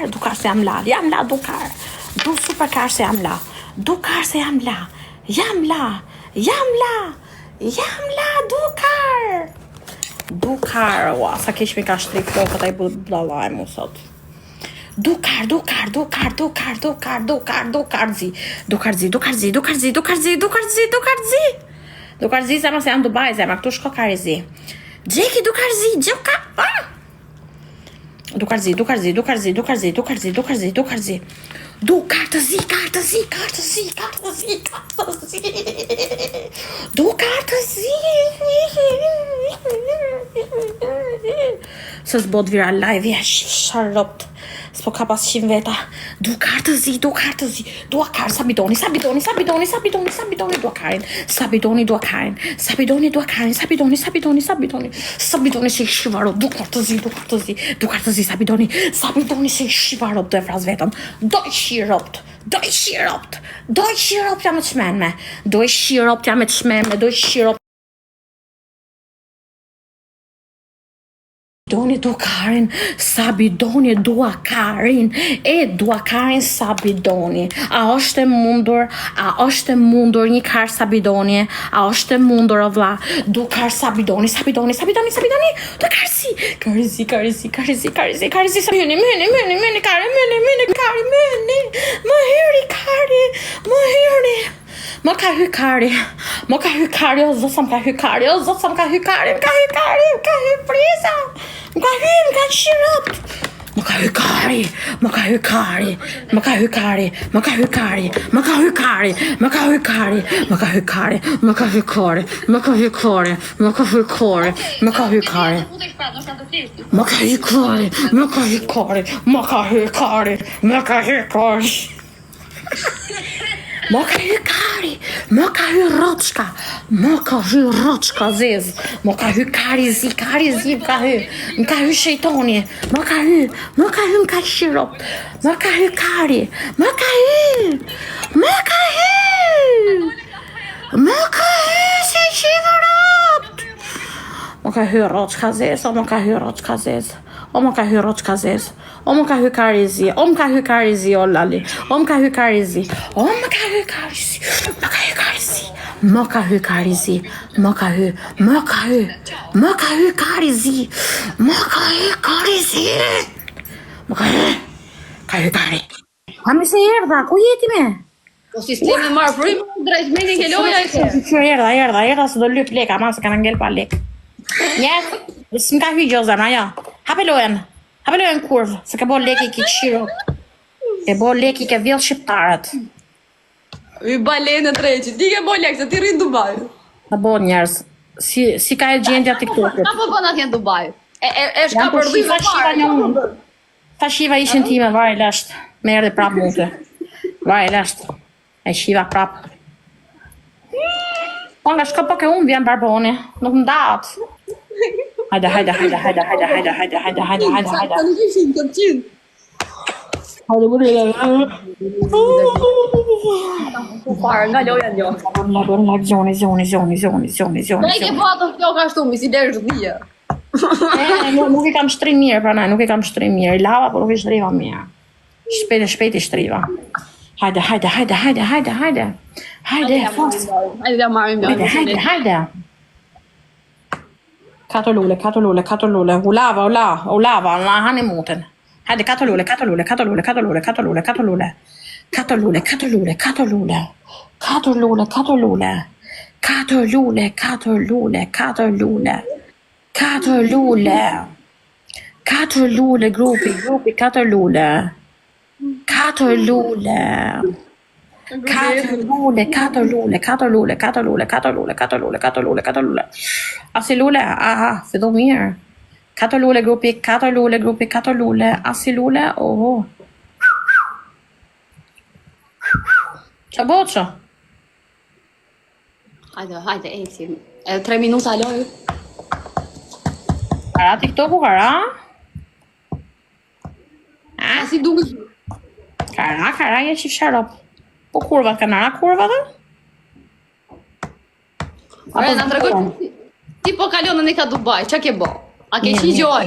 Dukar se jam la, Dukar. Du supercar se jam la. Dukar se jam la. Dukar. Dukar, ua, sa keq mi ka shtrik flokët ai budallaj mu sot. Dukar zemra se janë Dubai, zemra, këtu shko karizi. Gjeki Dukarzi. Dukarzi. Së zbot viral live, sharropt. S'po ka pas 100 veta. Dukartëzi. Duakar, sabidoni, duakarin. Sabidoni se shivarop, dukartëzi, sabidoni se shivarop, do e fraz vetëm. Do i shiropt jam e çmenme. Duakarin, sabidoni, duakarin, sabidoni. A është e mundur një kar sabidoni? A është e mundur o vlla? Dukar sabidoni. Dukarsi. Karizi. Mëni, kari. Më hyri kari. Më ka hy kari, o zot, më ka hy kari, më ka hy prisa, më ka shiropt. Më ka hy kari. Më ka hy roçka zez. Më ka hy karizi, më ka hy shejtoni. Më ka hy, më ka shirop. Më ka hy kari. Më ka hy se shivarop. Më ka hy roçka zez, o më ka hy roçka zez. O më ka hy karizi, o lali. O më ka hy karizi. Hami se erdha, ku jeti me? Po sistemi marrë prim, drejtmenin ke loja e se. Erdha se do lyp leka, ma se kanë ngel pa lek. Njerë, s'm ka hy gjoza, ma ja. Hape lojen kurvë, se ka bo leki ki qiro. E bo leki ke vjell shqiptarët. I balene treqi, ti ke bo lek, se ti rrinë Dubai. Ta bo njerës, si ka e gjendja TikTokit. Ka po bëna t'jen Dubai? E shka përdoj me parë. Ta shiva ishin time, vaj lesht. Me erdi prap mute. Vaj lesht. E shiva prap. Po nga shka po ke unë vjen barboni, nuk më datë. Hajde. Sa nuk ishin të qinë. Hajde burrë. Parë, nga loja njo. Zoni. Ne ke po ato kjo ka shtu, mi si derë zhvije. Nuk i kam shtrim mirë, pra nuk i kam shtrim mirë. I lava, por nuk i shtriva mirë. Shpejt i shtriva. Hajde. Fos. Hajde da marim një. Hajde. Kato lule. U lava, la hani muten. Hajde, kato lule. Grupi, kato lule. Asi lule, aha, fillu mirë. Kato lule grupi, asi lule, oho. Qa boqo? Hajde, eci. 3 minuta lojë. Kara TikToku, kara? Si duke. Kara, je qif sharop. Po kurva, kanara kurva dhe? Ore, në tregoj, ti po kalonën e ka Dubai, qa ke bo? A ke qi gjoj?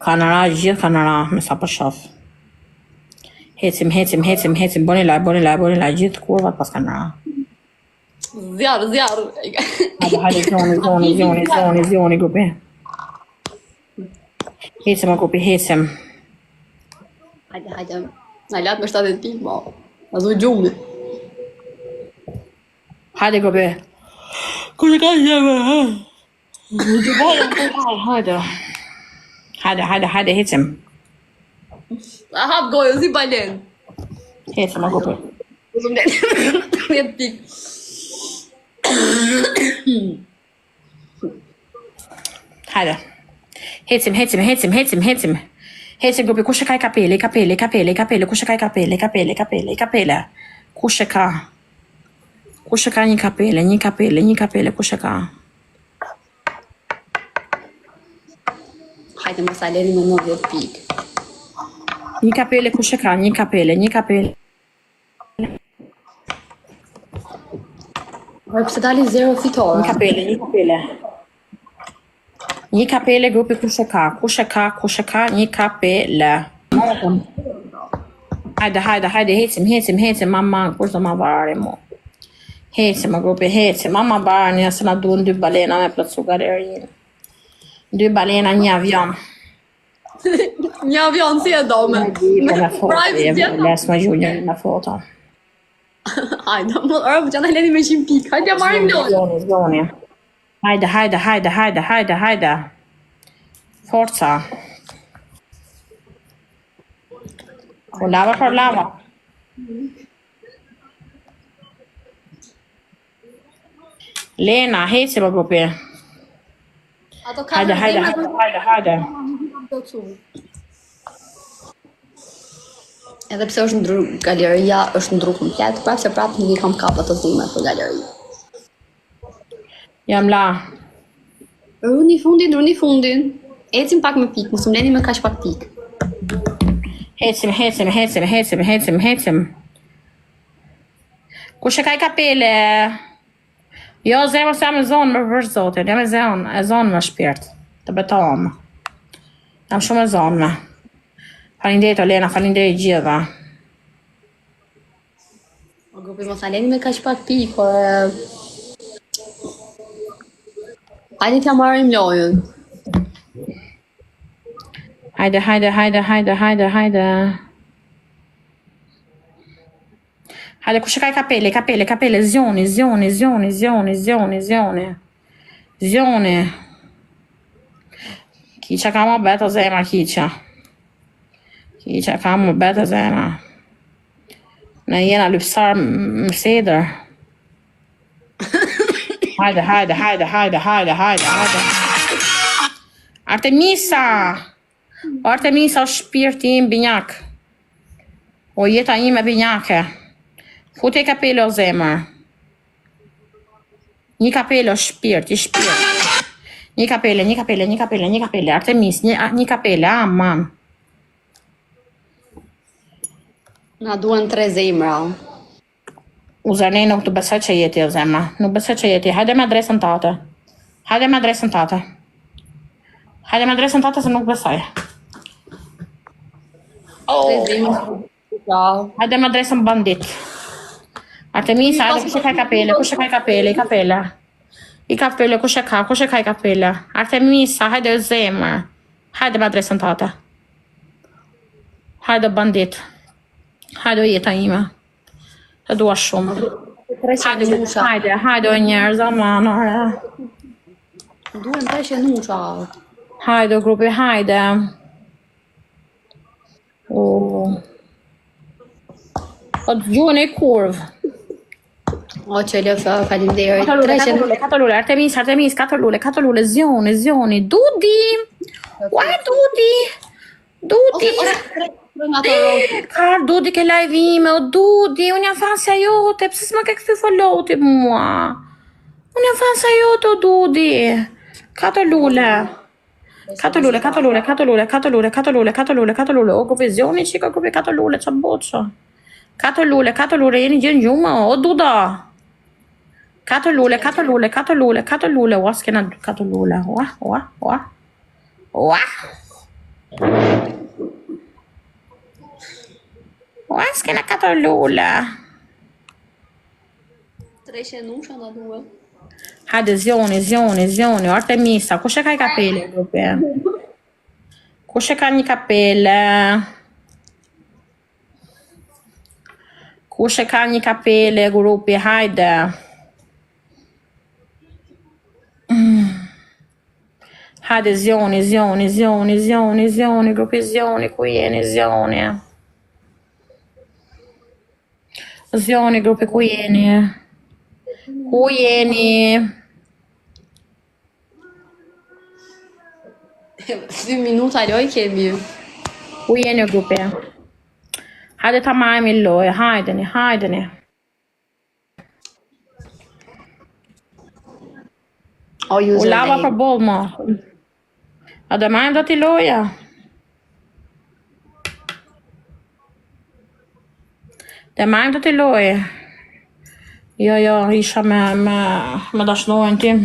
Kanara, gjithë kanara, me sa për shof. Hecim, boni laj, gjithë kurvat pas kanara. Zjarë. Hajde, zioni, grupi. Hecim, grupi, hecim. Hajde. Na latë me 70 pikë, ma. Ma dhu gjumi. Hajde, grupi. Kërë ka gjeme, ha? Hajde, hecim. A hap gojë, si balen. Hecim, grupi. Uzum dhe. 10 pikë. Hajde. Hecim. Hecim, grupi, kushe ka i kapele. Kushe ka i kapele. Kushe ka një kapele, kushe ka. Hajde më saleni me 90 pikë. Një kapele, kushe ka, një kapele. Pëse dali 0 fitore. Një kapele, grupi, kushe ka, një kapele. Hajde, hecim, mama, kur të ma varë mu. Hecim, grupi, mama barë një, se na duhen 2 balena me plëtsu galerinë. 2 balena, një avion. Një avion si e do me. Les më gjunjë në foto. Hajde, më që në leni me 100 pikë. Hajde, marim lojë. Zoni. Hajde. Forca. Por lava. Lena, hecim, grupi. Hajde. Edhe pse është ndru galeria, është ndru komplet, prapë nuk i kam kapa të zime për galeri. Jam la. Runi fundin. Ecim pak me pikë, mësë mleni me kash pak pikë. Hecim. Kushe ka i kapele? Jo, zemër se jam e zonë më vërsh zotin, jam e zonë më shpirt, të betohem. Jam shumë e zonë me. Falinderit Olena, falinderit gjitha. O grupi mos aleni me kash pak pikë, por... Hajde t'ja marim lojën. Hajde. Hajde, kushe ka i kapele, zioni. Kiqa ka më betë zemra, Kiqa ka më betë zemra. Në jena lypsar më sedër. Hajde. Artemisa është shpirti im binjak. O jeta ime binjake. Fute kapele o zemër. Një kapele o shpirt. Një kapele. Artemis, një kapele, aman. Na duen 3 zemra. Uzerne, nuk të besoj që jeti o zemra. Nuk besoj që jeti. Hajde me adresën tate. Hajde me adresën tate se nuk besoj. 3 zemra. Hajde me adresën bandit. Artemisa, hajde kushe ka i kapele. Kushe ka i kapele. Artemisa, hajde o zemër. Hajde me adresën tate. Hajde bandit. Hajde o jeta ime. Të dua shumë. Hajde o njerëz, amanore. Duen 3 nusha. Hajde o grupi, hajde. O të gjuhën e kurvë. O që lëfë, falinderit. Katolule, Artemis, katolule, zioni, Dudi. Uaj, Dudi. Kar, Dudi ke live ime, o Dudi, unë jam fansja jote, pëse s'ma ke këthy followti mua? Unë jam fansja jote, o Dudi. Katolule. O grupi zioni qika, grupi katolule, qa boqo. Katolule, jeni gjën gjumë, o Duda. Katolule, ua s'kena katolule, ua. Ua, s'kena 4 lule. 300 na duhet. Hajde, zjoni, Artemisa, kush e ka I kapele, grupi? Kush e ka një kapele? Kush e ka një kapele, grupi, hajde. Hajde, zjoni, grupi, zjoni, ku jeni, zjoni. Zjoni, grupi, ku jeni? Ku jeni? 2 minuta loj kemi. Ku jeni, grupi? Hajde ta majmi lojë, hajdeni. O U username. lava për bollë, ma. A dhe majmë do t'i loja? Dhe majmë do t'i loja. Jo, isha me dashnojnë tim.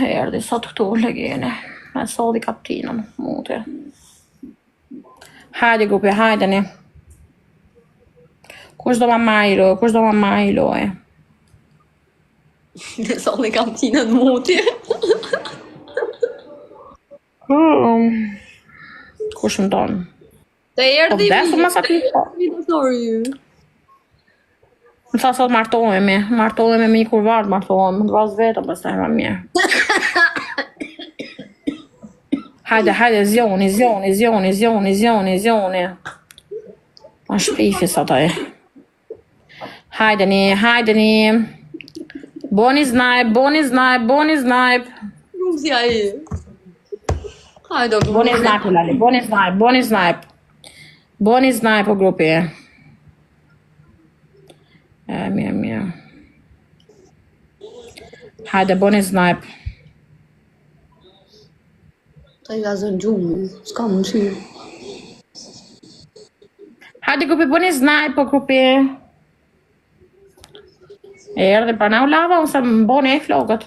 Erdi sot këtu, legjene. Me solli kaptinën, mute. Hajde, grupi, hajdeni. Kush do ma maj loje? Ne solli kantinën muti. Kush më tonë? Të erdhi Desu ma sa t'li. Sorry. Më tha sot martohemi me një kurvar, martohemi, më dvaz vetëm, pas taj ma mirë. Hajde, zjoni. Ma shpifi sot aj. Hajdeni. Boni snipe. Ruzi ai. Hajde, Boni snipe, Lali, boni snipe o grupi. Mirë. Hajde, boni snipe. Ta I gazën gjumë, s'ka më qirë. Hajde, grupi, boni snipe o grupi. Erdhe pra na u lava, unë se më boni e flokët.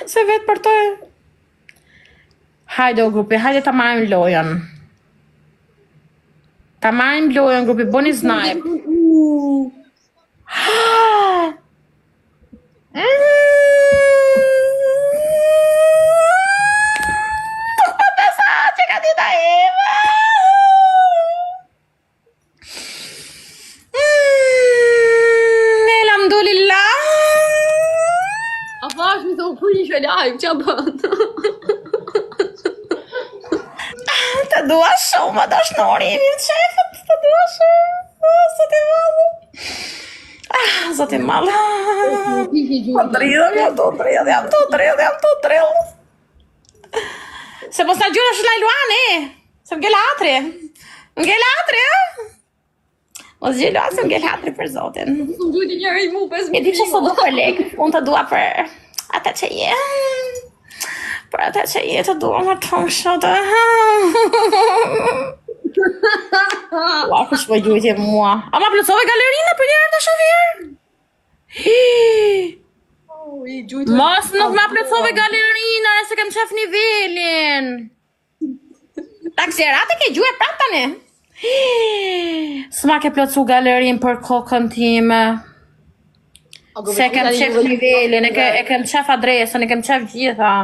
Se vetë për të. Hajde o grupi, hajde ta majmë lojën. Grupi, boni snipe. Që ka dita ime. Elhamdulillah. A fash mi të kujnë që live, që bën? Të dua shumë, dashnori, shefët, të dua shumë. Zoti malë. Jam të dridhëm. Se mos na gjurë është Luani. Se më gelatri. Mos gjë Luani, se më gelatri për zotin. Më dujti njëri mu 5 E di që sot do për lek. Unë të dua për ata që je. Për ata që je të dua më të shëtë. Ua, kush më gjujtje mua. A ma plëcove galerina për njerë të shovirë? Mos nuk ma plëcove galerina, se kem qef nivelin. Takserate ke gjuje prap tani. S'ma ke plëcu galerin për kokën time. Se kem qef nivelin, e kem qef adresën, e kem qef gjitha.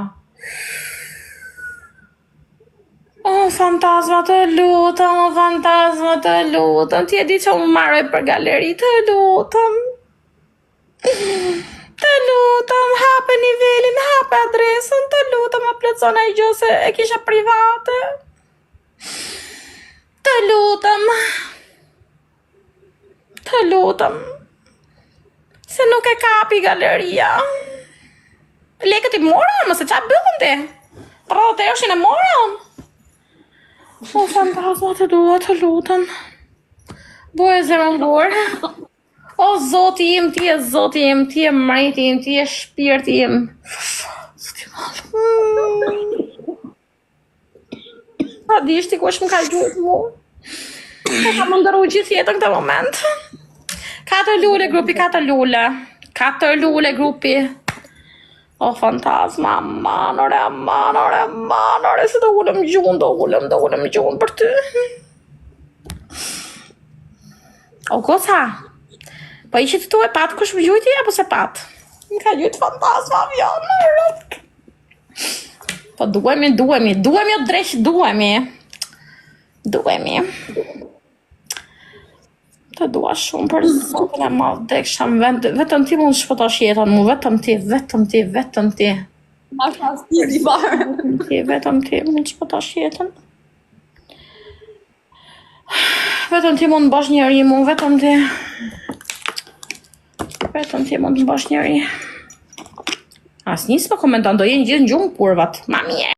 Fantazma të lutëm, ti e di që unë marroj për galeri, të lutëm, hape nivelin, hape adresën, të lutëm, a plëtson e gjë se e kisha private. Të lutëm, se nuk e kapi galeria. Lekët I mora, mëse qa bëllën ti? 30 €shin e mora? Fantazma të dua, të lutëm. Bo e zemën dorë. O, zoti im, ti e mreti im, ti e shpirti im. Zoti malë. A di shti kush më ka gjujt mu. E ka më ndërru gjithë jetën këtë moment. 4 lule, grupi, 4 lule, grupi. O, fantazma, amanore, se do ullëm gjunë për ty. O, goca, po i që të tu e patë, kush më gjujti, apo se patë? Më ka gjujtë fantazma, avion, më rëpk. Po duhemi, o dresh, duhemi. Të dua shumë për zotën e madh, deksha më vend, vetëm ti mund shpëtosh jetën mu, vetëm ti. Ma shpastisi fare. Vetëm ti mund shpëtosh jetën. Vetëm ti mund bash njeri mu, vetëm ti mund bash njeri. As njës më komenton, do jenë gjithë në gjumë kurvat, ma mje.